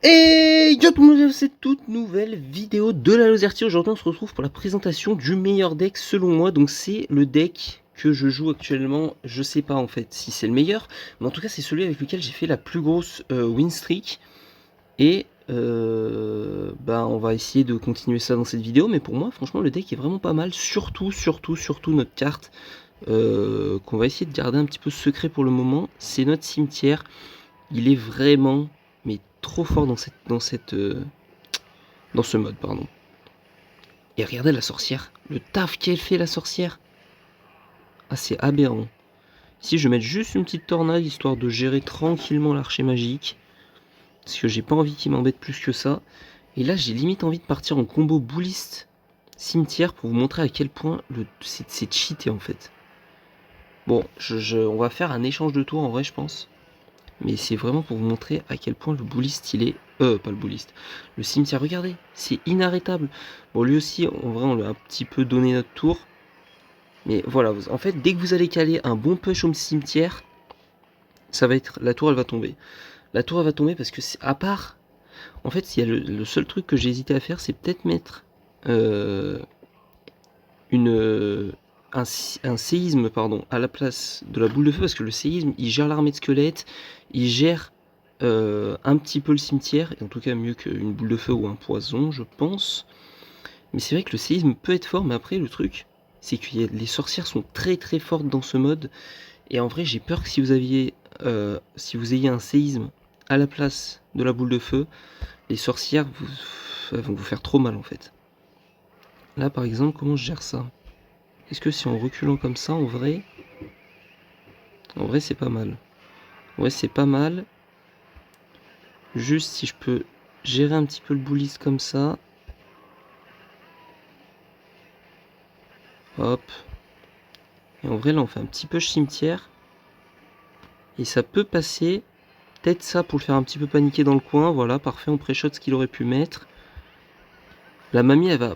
Et yo tout le monde, bienvenue dans cette toute nouvelle vidéo de la Lozerty. Aujourd'hui on se retrouve pour la présentation du meilleur deck selon moi. Donc c'est le deck que je joue actuellement. Je sais pas en fait si c'est le meilleur, mais en tout cas c'est celui avec lequel j'ai fait la plus grosse win streak. Et on va essayer de continuer ça dans cette vidéo. Mais pour moi franchement le deck est vraiment pas mal. Surtout notre carte qu'on va essayer de garder un petit peu secret pour le moment. C'est notre cimetière. Il est vraiment trop fort dans ce mode, pardon. Et regardez la sorcière, le taf qu'elle fait la sorcière. Ah, c'est aberrant. Ici je vais mettre juste une petite tornade histoire de gérer tranquillement l'archer magique, parce que j'ai pas envie qu'il m'embête plus que ça. Et là j'ai limite envie de partir en combo bouliste cimetière pour vous montrer à quel point c'est cheaté en fait. Bon, on va faire un échange de tours en vrai je pense. Mais c'est vraiment pour vous montrer à quel point le bouliste il est... pas le bouliste. Le cimetière, regardez, c'est inarrêtable. Bon, lui aussi, en vrai, on lui a un petit peu donné notre tour. Mais voilà, en fait, dès que vous allez caler un bon push au cimetière, ça va être... La tour, elle va tomber. La tour, elle va tomber parce que, à part... En fait, il y a le seul truc que j'ai hésité à faire, c'est peut-être mettre un séisme pardon, à la place de la boule de feu, parce que le séisme, il gère l'armée de squelettes, il gère un petit peu le cimetière, et en tout cas mieux qu'une boule de feu ou un poison, je pense. Mais c'est vrai que le séisme peut être fort, mais après, le truc, c'est que les sorcières sont très très fortes dans ce mode, et en vrai, j'ai peur que si vous ayez un séisme à la place de la boule de feu, les sorcières vont vous faire trop mal en fait. Là, par exemple, comment je gère ça? Est-ce que si en reculant comme ça, en vrai c'est pas mal. Ouais, c'est pas mal. Juste si je peux gérer un petit peu le bouliste comme ça. Hop. Et en vrai, là, on fait un petit peu cimetière. Et ça peut passer. Peut-être ça pour le faire un petit peu paniquer dans le coin. Voilà, parfait, on pré-shot ce qu'il aurait pu mettre. La mamie, elle va...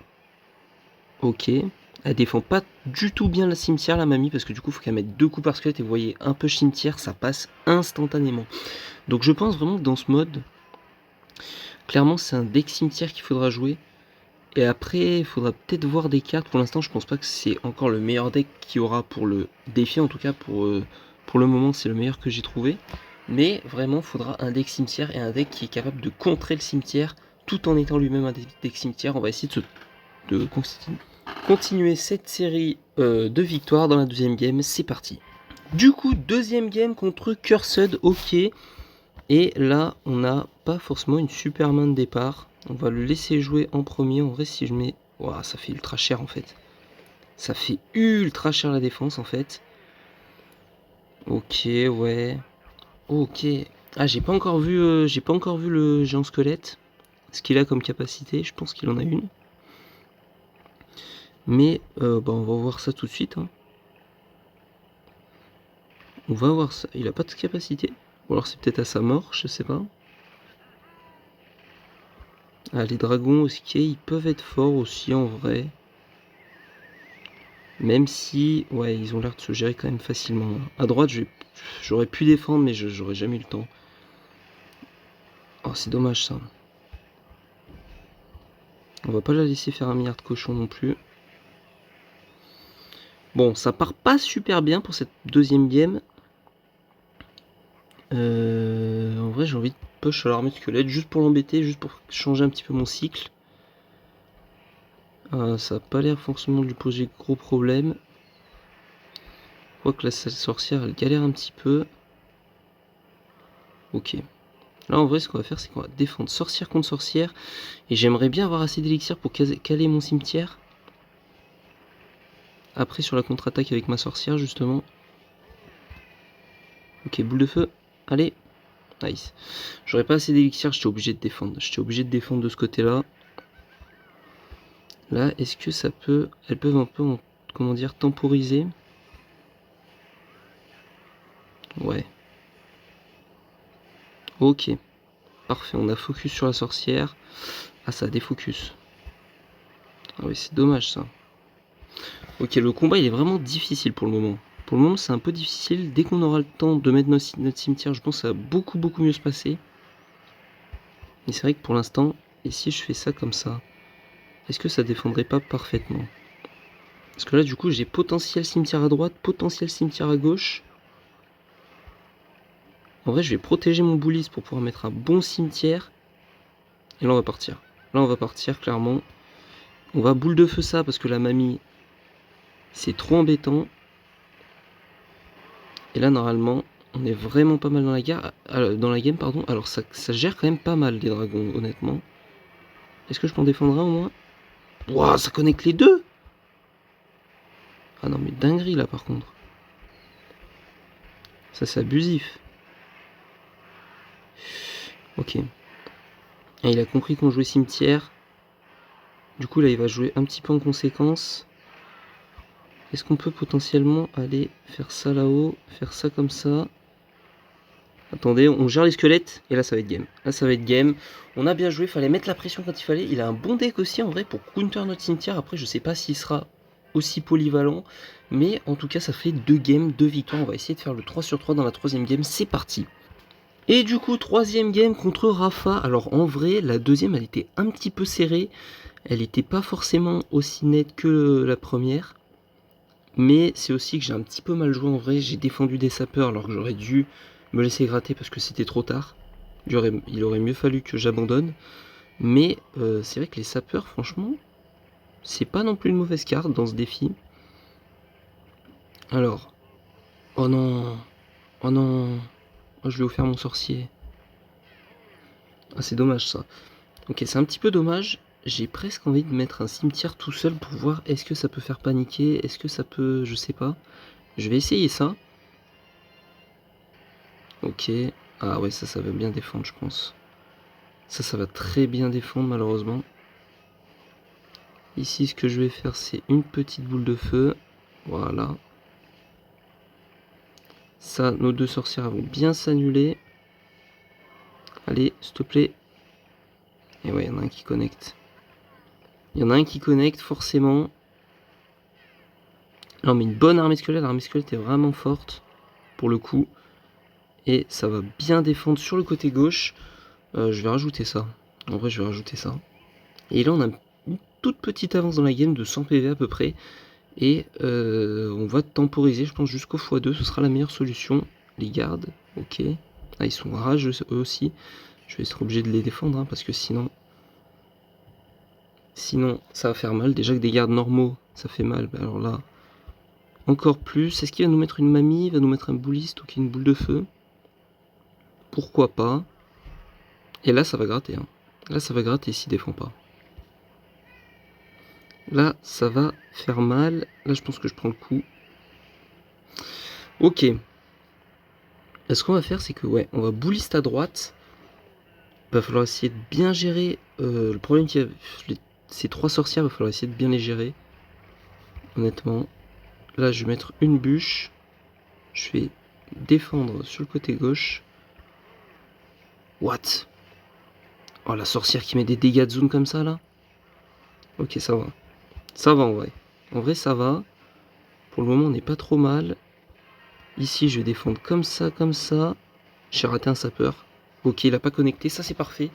Ok. Elle défend pas du tout bien la cimetière, la mamie, parce que du coup, il faut qu'elle mette 2 coups par squelette. Et vous voyez, un peu cimetière, ça passe instantanément. Donc je pense vraiment que dans ce mode, clairement, c'est un deck cimetière qu'il faudra jouer. Et après, il faudra peut-être voir des cartes. Pour l'instant, je pense pas que c'est encore le meilleur deck qu'il y aura pour le défi. En tout cas, pour le moment, c'est le meilleur que j'ai trouvé. Mais vraiment, il faudra un deck cimetière et un deck qui est capable de contrer le cimetière tout en étant lui-même un deck cimetière. On va essayer de continuer cette série de victoires dans la deuxième game. C'est parti. Du coup, deuxième game contre Cursed, ok. Et là, on n'a pas forcément une super main de départ. On va le laisser jouer en premier. En vrai, si je mets... Ouah, ça fait ultra cher en fait. Ça fait ultra cher la défense en fait. Ok, ouais. Ok. Ah, j'ai pas encore vu le géant squelette. Ce qu'il a comme capacité. Je pense qu'il en a une. Mais on va voir ça tout de suite. Hein. On va voir ça. Il a pas de capacité. Ou alors c'est peut-être à sa mort, je sais pas. Ah, les dragons aussi, ils peuvent être forts aussi en vrai. Même si, ouais, ils ont l'air de se gérer quand même facilement. À droite, j'aurais pu défendre, mais j'aurais jamais eu le temps. Oh, c'est dommage ça. On va pas la laisser faire un milliard de cochons non plus. Bon, ça part pas super bien pour cette deuxième game. En vrai, j'ai envie de push à l'armée de squelette juste pour l'embêter, juste pour changer un petit peu mon cycle. Ça a pas l'air forcément de lui poser de gros problèmes. Je vois que la sorcière, elle galère un petit peu. Ok. Là, en vrai, ce qu'on va faire, c'est qu'on va défendre sorcière contre sorcière. Et j'aimerais bien avoir assez d'élixir pour caler mon cimetière. Après, sur la contre-attaque avec ma sorcière, justement. Ok, boule de feu. Allez. Nice. J'aurais pas assez d'élixir, j'étais obligé de défendre. J'étais obligé de défendre de ce côté-là. Là, est-ce que ça peut... Elles peuvent un peu, comment dire, temporiser. Ouais. Ok. Parfait, on a focus sur la sorcière. Ah, ça a défocus. Ah oui, c'est dommage ça. Ok, le combat il est vraiment difficile pour le moment. Pour le moment c'est un peu difficile. Dès qu'on aura le temps de mettre notre cimetière, je pense que ça va beaucoup mieux se passer. Et c'est vrai que pour l'instant, et si je fais ça comme ça, est-ce que ça défendrait pas parfaitement? Parce que là, du coup, j'ai potentiel cimetière à droite, potentiel cimetière à gauche. En vrai, je vais protéger mon bouliste pour pouvoir mettre un bon cimetière. Et là, on va partir. Là, on va partir, clairement. On va boule de feu ça, parce que la mamie, c'est trop embêtant. Et là, normalement, on est vraiment pas mal dans la game, pardon. Alors, ça gère quand même pas mal, les dragons, honnêtement. Est-ce que je peux en défendre un, au moins? Ouah, ça connecte les deux! Ah non, mais dinguerie, là, par contre. Ça, c'est abusif. Ok. Et il a compris qu'on jouait cimetière. Du coup, là, il va jouer un petit peu en conséquence. Est-ce qu'on peut potentiellement aller faire ça là-haut, faire ça comme ça? Attendez, on gère les squelettes, et là, ça va être game. Là, ça va être game. On a bien joué, fallait mettre la pression quand il fallait. Il a un bon deck aussi, en vrai, pour counter notre cimetière. Après, je sais pas s'il sera aussi polyvalent. Mais en tout cas, ça fait 2 games, 2 victoires. On va essayer de faire le 3 sur 3 dans la 3ème game. C'est parti! Et du coup, 3ème game contre Rafa. Alors, en vrai, la 2ème, elle était un petit peu serrée. Elle n'était pas forcément aussi nette que la première. Mais c'est aussi que j'ai un petit peu mal joué en vrai. J'ai défendu des sapeurs alors que j'aurais dû me laisser gratter parce que c'était trop tard. Il aurait mieux fallu que j'abandonne. Mais c'est vrai que les sapeurs, franchement, c'est pas non plus une mauvaise carte dans ce défi. Alors, oh non, oh non, oh, je lui ai offert mon sorcier. Ah, c'est dommage ça. Ok, c'est un petit peu dommage. J'ai presque envie de mettre un cimetière tout seul pour voir est-ce que ça peut faire paniquer, est-ce que ça peut, je sais pas. Je vais essayer ça. Ok, ah ouais, ça va bien défendre, je pense. Ça va très bien défendre, malheureusement. Ici, ce que je vais faire, c'est une petite boule de feu. Voilà. Ça, nos 2 sorcières vont bien s'annuler. Allez, s'il te plaît. Et ouais, il y en a un qui connecte. Il y en a un qui connecte, forcément. Là, on met une bonne armée squelette. L'armée squelette est vraiment forte, pour le coup. Et ça va bien défendre sur le côté gauche. Je vais rajouter ça. En vrai, je vais rajouter ça. Et là, on a une toute petite avance dans la game de 100 PV à peu près. Et on va temporiser, je pense, jusqu'au x2. Ce sera la meilleure solution. Les gardes, ok. Ah, ils sont rageux eux aussi. Je vais être obligé de les défendre, hein, parce que sinon, ça va faire mal. Déjà que des gardes normaux, ça fait mal. Bah, alors là, encore plus. Est-ce qu'il va nous mettre une mamie? Il va nous mettre un bouliste, ok, une boule de feu. Pourquoi pas? Et là, ça va gratter. Hein. Là, ça va gratter s'il défend pas. Là, ça va faire mal. Là, je pense que je prends le coup. Ok. Là, ce qu'on va faire, c'est que, ouais, on va bouliste à droite. Il va falloir essayer de bien gérer. Le problème qu'il y a, ces 3 sorcières, il va falloir essayer de bien les gérer. Honnêtement. Là, je vais mettre une bûche. Je vais défendre sur le côté gauche. What? Oh, la sorcière qui met des dégâts de zone comme ça, là. Ok, ça va. Ça va, en vrai. En vrai, ça va. Pour le moment, on n'est pas trop mal. Ici, je vais défendre comme ça, comme ça. J'ai raté un sapeur. Ok, il n'a pas connecté, ça c'est parfait.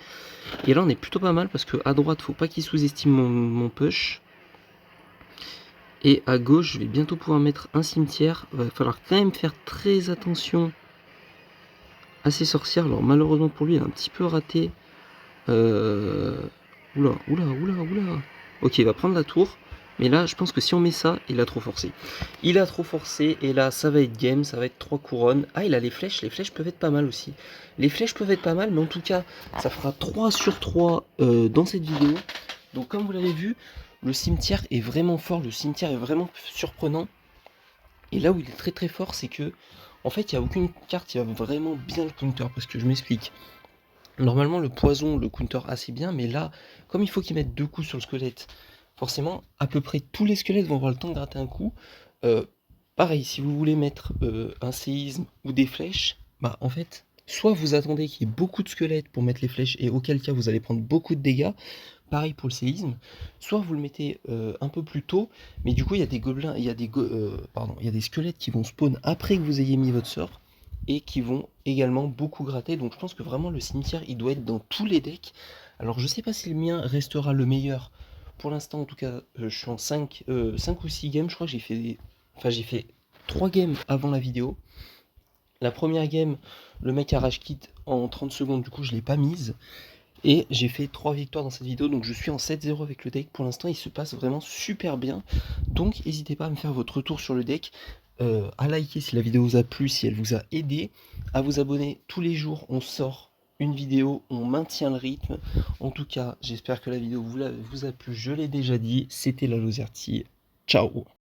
Et là, on est plutôt pas mal parce que à droite, faut pas qu'il sous-estime mon push. Et à gauche, je vais bientôt pouvoir mettre un cimetière. Il va falloir quand même faire très attention à ces sorcières. Alors malheureusement pour lui, il a un petit peu raté. Oula. Ok, il va prendre la tour. Mais là, je pense que si on met ça, il a trop forcé. Il a trop forcé, et là, ça va être game, ça va être 3 couronnes. Ah, il a les flèches peuvent être pas mal aussi. Les flèches peuvent être pas mal, mais en tout cas, ça fera 3 sur 3 dans cette vidéo. Donc comme vous l'avez vu, le cimetière est vraiment fort, le cimetière est vraiment surprenant. Et là où il est très très fort, c'est que, en fait, il n'y a aucune carte qui va vraiment bien le counter, parce que je m'explique. Normalement, le poison le counter assez bien, mais là, comme il faut qu'il mette 2 coups sur le squelette, forcément, à peu près tous les squelettes vont avoir le temps de gratter un coup. Pareil, si vous voulez mettre un séisme ou des flèches, bah en fait, soit vous attendez qu'il y ait beaucoup de squelettes pour mettre les flèches, et auquel cas vous allez prendre beaucoup de dégâts, pareil pour le séisme, soit vous le mettez un peu plus tôt, mais du coup il y a des gobelins, il y a des squelettes qui vont spawn après que vous ayez mis votre sort, et qui vont également beaucoup gratter. Donc je pense que vraiment le cimetière il doit être dans tous les decks. Alors je sais pas si le mien restera le meilleur. Pour l'instant en tout cas je suis en 5 ou 6 games. Je crois que j'ai fait 3 games avant la vidéo. La première game, le mec a rage quit en 30 secondes, du coup je l'ai pas mise. Et j'ai fait 3 victoires dans cette vidéo, donc je suis en 7-0 avec le deck. Pour l'instant, il se passe vraiment super bien. Donc n'hésitez pas à me faire votre retour sur le deck, à liker si la vidéo vous a plu, si elle vous a aidé, à vous abonner. Tous les jours, on sort une vidéo, on maintient le rythme. En tout cas, j'espère que la vidéo vous a plu, je l'ai déjà dit. C'était la Lozerty. Ciao.